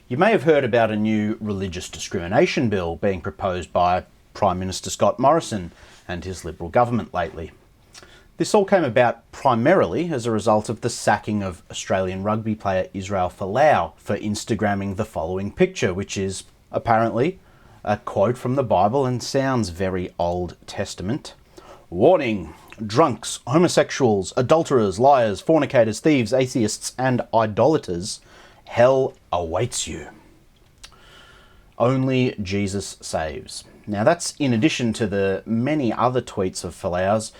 You may have heard about a new religious discrimination bill being proposed by Prime Minister Scott Morrison and his Liberal government lately. This all came about primarily as a result of the sacking of Australian rugby player Israel Folau for Instagramming the following picture, which is apparently a quote from the Bible and sounds very Old Testament. Warning: drunks, homosexuals, adulterers, liars, fornicators, thieves, atheists and idolaters, hell awaits you. Only Jesus saves. Now that's in addition to the many other tweets of Folau's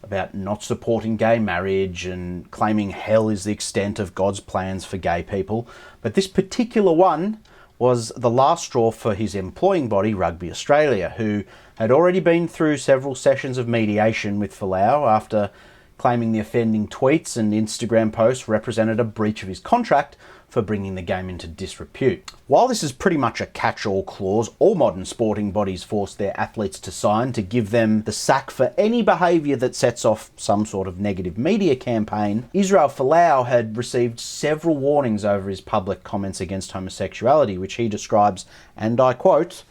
about not supporting gay marriage and claiming hell is the extent of God's plans for gay people. But this particular one was the last straw for his employing body, Rugby Australia, who had already been through several sessions of mediation with Folau after claiming the offending tweets and Instagram posts represented a breach of his contract for bringing the game into disrepute. While this is pretty much a catch-all clause all modern sporting bodies force their athletes to sign to give them the sack for any behaviour that sets off some sort of negative media campaign, Israel Folau had received several warnings over his public comments against homosexuality, which he describes, and I quote,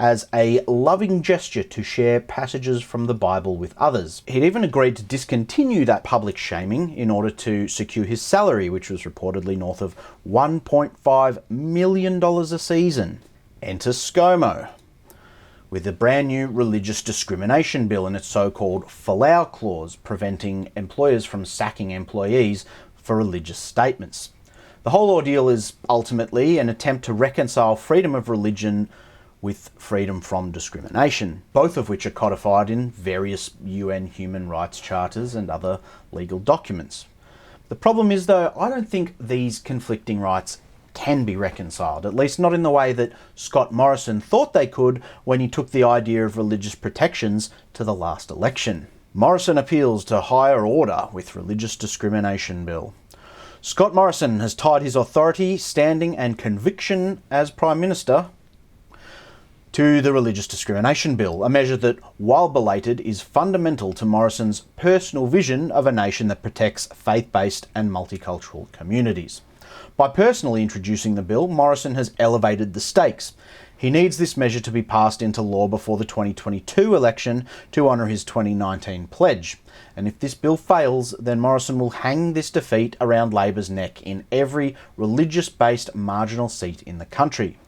as a loving gesture to share passages from the Bible with others. He'd even agreed to discontinue that public shaming in order to secure his salary, which was reportedly north of $1.5 million a season. Enter ScoMo, with a brand new religious discrimination bill and its so-called Folau clause, preventing employers from sacking employees for religious statements. The whole ordeal is ultimately an attempt to reconcile freedom of religion with freedom from discrimination, both of which are codified in various UN human rights charters and other legal documents. The problem is, though, I don't think these conflicting rights can be reconciled, at least not in the way that Scott Morrison thought they could when he took the idea of religious protections to the last election. Morrison appeals to higher order with religious discrimination bill. Scott Morrison has tied his authority, standing and conviction as Prime Minister to the religious discrimination bill, a measure that, while belated, is fundamental to Morrison's personal vision of a nation that protects faith-based and multicultural communities. By personally introducing the bill, Morrison has elevated the stakes. He needs this measure to be passed into law before the 2022 election to honour his 2019 pledge. And if this bill fails, then Morrison will hang this defeat around Labor's neck in every religious-based marginal seat in the country.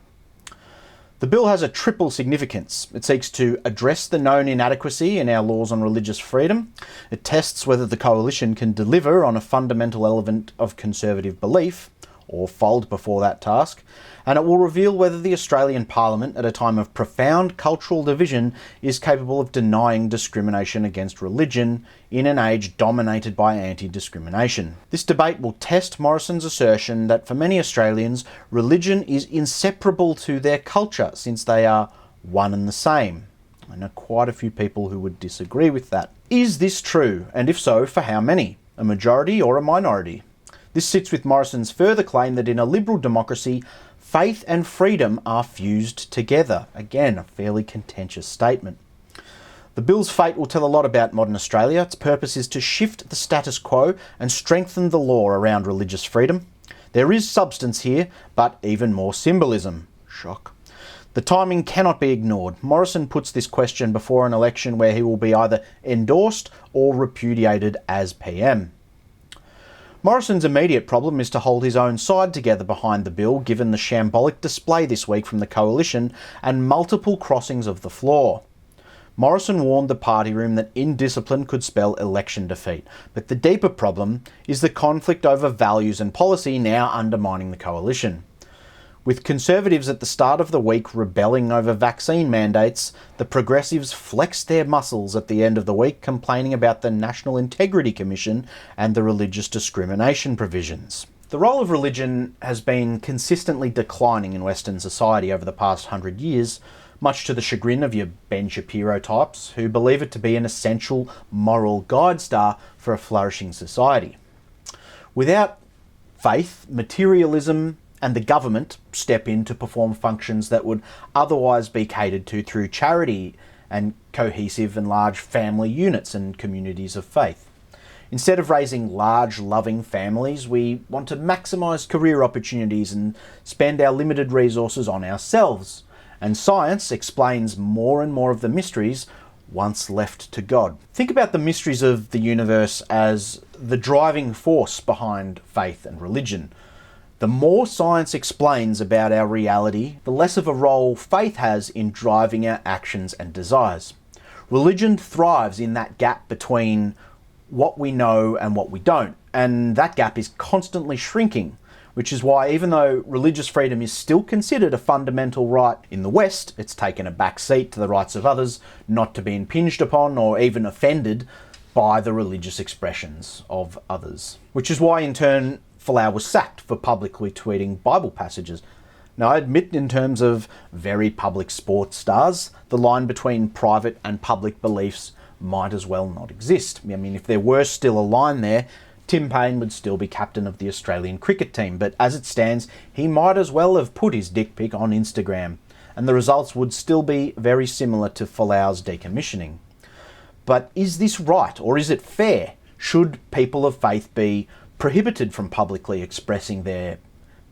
The bill has a triple significance. It seeks to address the known inadequacy in our laws on religious freedom. It tests whether the coalition can deliver on a fundamental element of conservative belief, or fold before that task, and it will reveal whether the Australian Parliament, at a time of profound cultural division, is capable of denying discrimination against religion in an age dominated by anti-discrimination. This debate will test Morrison's assertion that for many Australians, religion is inseparable to their culture, since they are one and the same. I know quite a few people who would disagree with that. Is this true? And if so, for how many? A majority or a minority? This sits with Morrison's further claim that in a liberal democracy, faith and freedom are fused together. Again, a fairly contentious statement. The bill's fate will tell a lot about modern Australia. Its purpose is to shift the status quo and strengthen the law around religious freedom. There is substance here, but even more symbolism. Shock. The timing cannot be ignored. Morrison puts this question before an election where he will be either endorsed or repudiated as PM. Morrison's immediate problem is to hold his own side together behind the bill, given the shambolic display this week from the coalition and multiple crossings of the floor. Morrison warned the party room that indiscipline could spell election defeat, but the deeper problem is the conflict over values and policy now undermining the coalition. With Conservatives at the start of the week rebelling over vaccine mandates, the Progressives flexed their muscles at the end of the week, complaining about the National Integrity Commission and the religious discrimination provisions. The role of religion has been consistently declining in Western society over the past 100 years, much to the chagrin of your Ben Shapiro types, who believe it to be an essential moral guide star for a flourishing society. Without faith, materialism and the government step in to perform functions that would otherwise be catered to through charity and cohesive and large family units and communities of faith. Instead of raising large, loving families, we want to maximise career opportunities and spend our limited resources on ourselves. And science explains more and more of the mysteries once left to God. Think about the mysteries of the universe as the driving force behind faith and religion. The more science explains about our reality, the less of a role faith has in driving our actions and desires. Religion thrives in that gap between what we know and what we don't, and that gap is constantly shrinking, which is why even though religious freedom is still considered a fundamental right in the West, it's taken a back seat to the rights of others not to be impinged upon or even offended by the religious expressions of others. Which is why in turn Folau was sacked for publicly tweeting Bible passages. Now I admit in terms of very public sports stars, the line between private and public beliefs might as well not exist. I mean, if there were still a line there, Tim Payne would still be captain of the Australian cricket team, but as it stands, he might as well have put his dick pic on Instagram, and the results would still be very similar to Folau's decommissioning. But is this right, or is it fair? Should people of faith be prohibited from publicly expressing their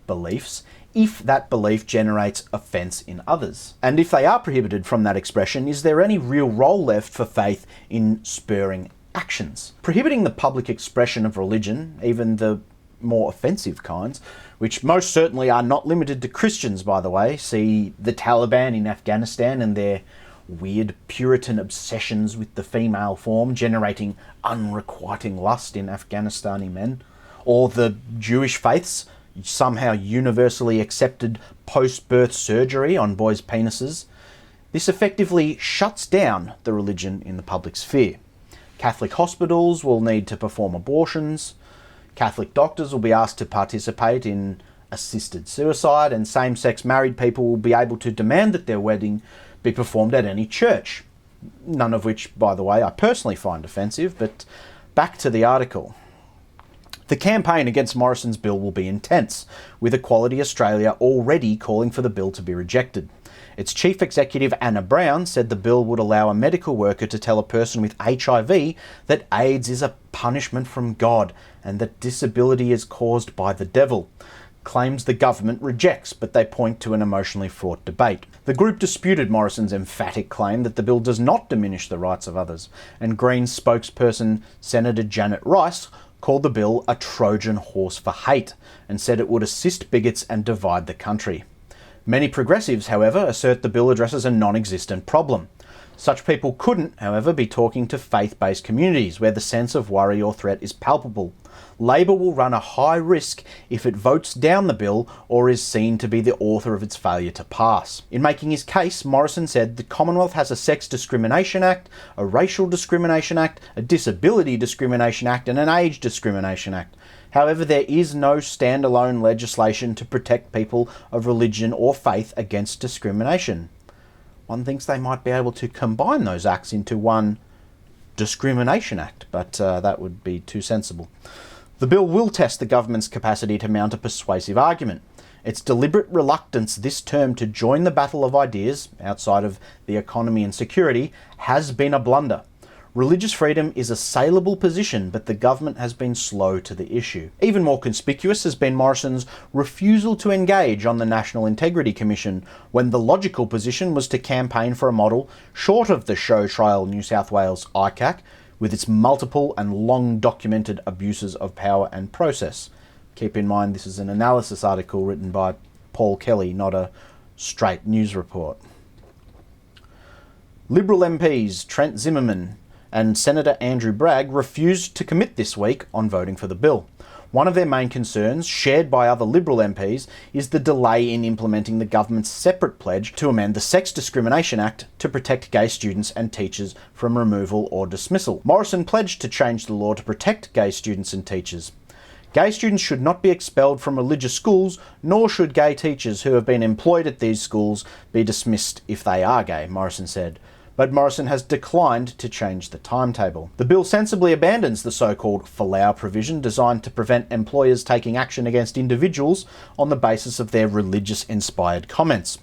beliefs if that belief generates offence in others? And if they are prohibited from that expression, is there any real role left for faith in spurring actions? Prohibiting the public expression of religion, even the more offensive kinds, which most certainly are not limited to Christians, by the way. See the Taliban in Afghanistan and their weird Puritan obsessions with the female form, generating unrequiting lust in Afghanistani men. Or the Jewish faith's somehow universally accepted post-birth surgery on boys' penises. This effectively shuts down the religion in the public sphere. Catholic hospitals will need to perform abortions. Catholic doctors will be asked to participate in assisted suicide, and same-sex married people will be able to demand that their wedding be performed at any church. None of which, by the way, I personally find offensive, but back to the article. The campaign against Morrison's bill will be intense, with Equality Australia already calling for the bill to be rejected. Its chief executive, Anna Brown, said the bill would allow a medical worker to tell a person with HIV that AIDS is a punishment from God and that disability is caused by the devil. Claims the government rejects, but they point to an emotionally fraught debate. The group disputed Morrison's emphatic claim that the bill does not diminish the rights of others, and Greens spokesperson Senator Janet Rice called the bill a Trojan horse for hate and said it would assist bigots and divide the country. Many progressives, however, assert the bill addresses a non-existent problem. Such people couldn't, however, be talking to faith-based communities where the sense of worry or threat is palpable. Labor will run a high risk if it votes down the bill or is seen to be the author of its failure to pass. In making his case, Morrison said the Commonwealth has a Sex Discrimination Act, a Racial Discrimination Act, a Disability Discrimination Act, and an Age Discrimination Act. However, there is no standalone legislation to protect people of religion or faith against discrimination. One thinks they might be able to combine those acts into one Discrimination Act, but that would be too sensible. The bill will test the government's capacity to mount a persuasive argument. Its deliberate reluctance this term to join the battle of ideas, outside of the economy and security, has been a blunder. Religious freedom is a saleable position, but the government has been slow to the issue. Even more conspicuous has been Morrison's refusal to engage on the National Integrity Commission, when the logical position was to campaign for a model short of the show trial New South Wales ICAC, with its multiple and long-documented abuses of power and process. Keep in mind this is an analysis article written by Paul Kelly, not a straight news report. Liberal MPs Trent Zimmerman and Senator Andrew Bragg refused to commit this week on voting for the bill. One of their main concerns, shared by other Liberal MPs, is the delay in implementing the government's separate pledge to amend the Sex Discrimination Act to protect gay students and teachers from removal or dismissal. Morrison pledged to change the law to protect gay students and teachers. Gay students should not be expelled from religious schools, nor should gay teachers who have been employed at these schools be dismissed if they are gay, Morrison said. But Morrison has declined to change the timetable. The bill sensibly abandons the so-called Folau provision designed to prevent employers taking action against individuals on the basis of their religious-inspired comments.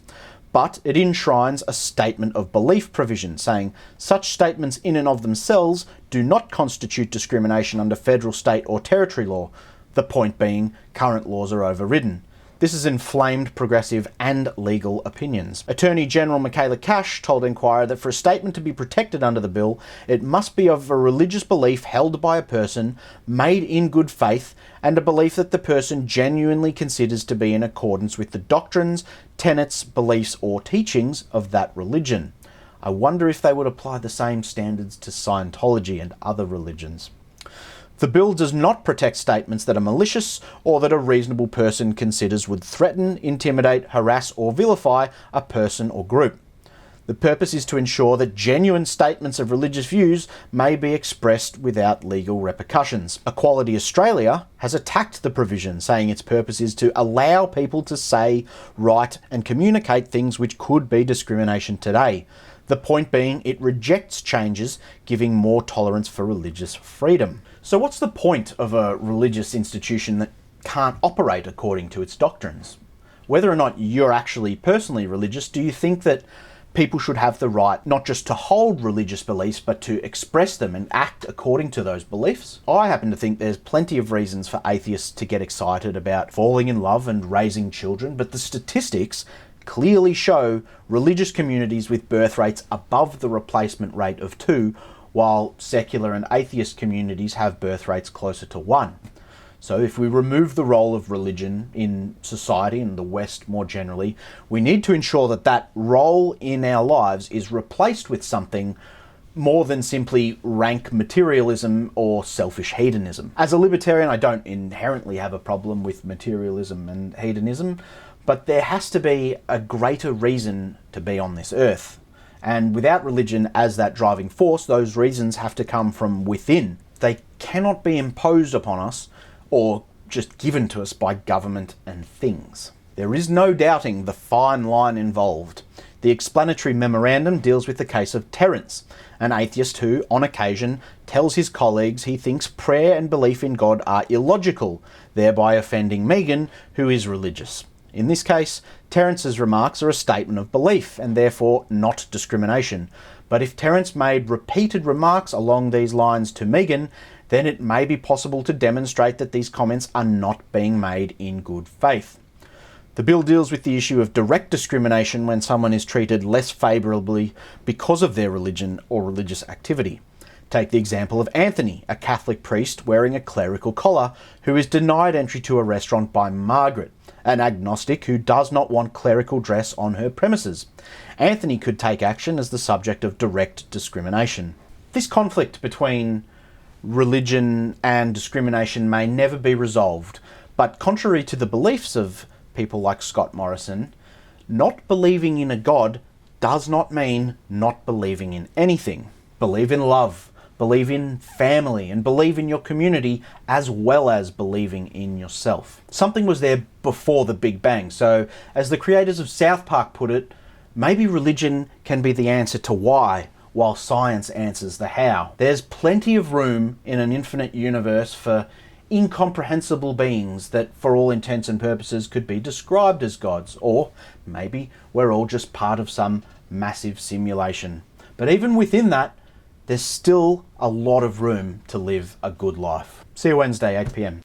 but it enshrines a statement of belief provision, saying such statements in and of themselves do not constitute discrimination under federal, state or territory law. The point being, current laws are overridden. This has inflamed progressive and legal opinions. Attorney General Michaela Cash told Enquirer that for a statement to be protected under the bill, it must be of a religious belief held by a person, made in good faith, and a belief that the person genuinely considers to be in accordance with the doctrines, tenets, beliefs, or teachings of that religion. I wonder if they would apply the same standards to Scientology and other religions. The bill does not protect statements that are malicious or that a reasonable person considers would threaten, intimidate, harass or vilify a person or group. The purpose is to ensure that genuine statements of religious views may be expressed without legal repercussions. Equality Australia has attacked the provision, saying its purpose is to allow people to say, write and communicate things which could be discrimination today. The point being, it rejects changes giving more tolerance for religious freedom. So what's the point of a religious institution that can't operate according to its doctrines? Whether or not you're actually personally religious, do you think that people should have the right not just to hold religious beliefs, but to express them and act according to those beliefs? I happen to think there's plenty of reasons for atheists to get excited about falling in love and raising children, but the statistics clearly show religious communities with birth rates above the replacement rate of 2, while secular and atheist communities have birth rates closer to 1. So if we remove the role of religion in society and the West more generally, we need to ensure that that role in our lives is replaced with something more than simply rank materialism or selfish hedonism. As a libertarian, I don't inherently have a problem with materialism and hedonism, but there has to be a greater reason to be on this earth. And without religion as that driving force, those reasons have to come from within. They cannot be imposed upon us or just given to us by government and things. There is no doubting the fine line involved. The explanatory memorandum deals with the case of Terence, an atheist who, on occasion, tells his colleagues he thinks prayer and belief in God are illogical, thereby offending Megan, who is religious. In this case, Terence's remarks are a statement of belief and therefore not discrimination. But if Terence made repeated remarks along these lines to Megan, then it may be possible to demonstrate that these comments are not being made in good faith. The bill deals with the issue of direct discrimination when someone is treated less favourably because of their religion or religious activity. Take the example of Anthony, a Catholic priest wearing a clerical collar, who is denied entry to a restaurant by Margaret, an agnostic who does not want clerical dress on her premises. Anthony could take action as the subject of direct discrimination. This conflict between religion and discrimination may never be resolved, but contrary to the beliefs of people like Scott Morrison, not believing in a God does not mean not believing in anything. Believe in love, believe in family, and believe in your community as well as believing in yourself. Something was there before the Big Bang, so as the creators of South Park put it, maybe religion can be the answer to why, while science answers the how. There's plenty of room in an infinite universe for incomprehensible beings that, for all intents and purposes, could be described as gods, or maybe we're all just part of some massive simulation. But even within that, there's still a lot of room to live a good life. See you Wednesday, 8 p.m.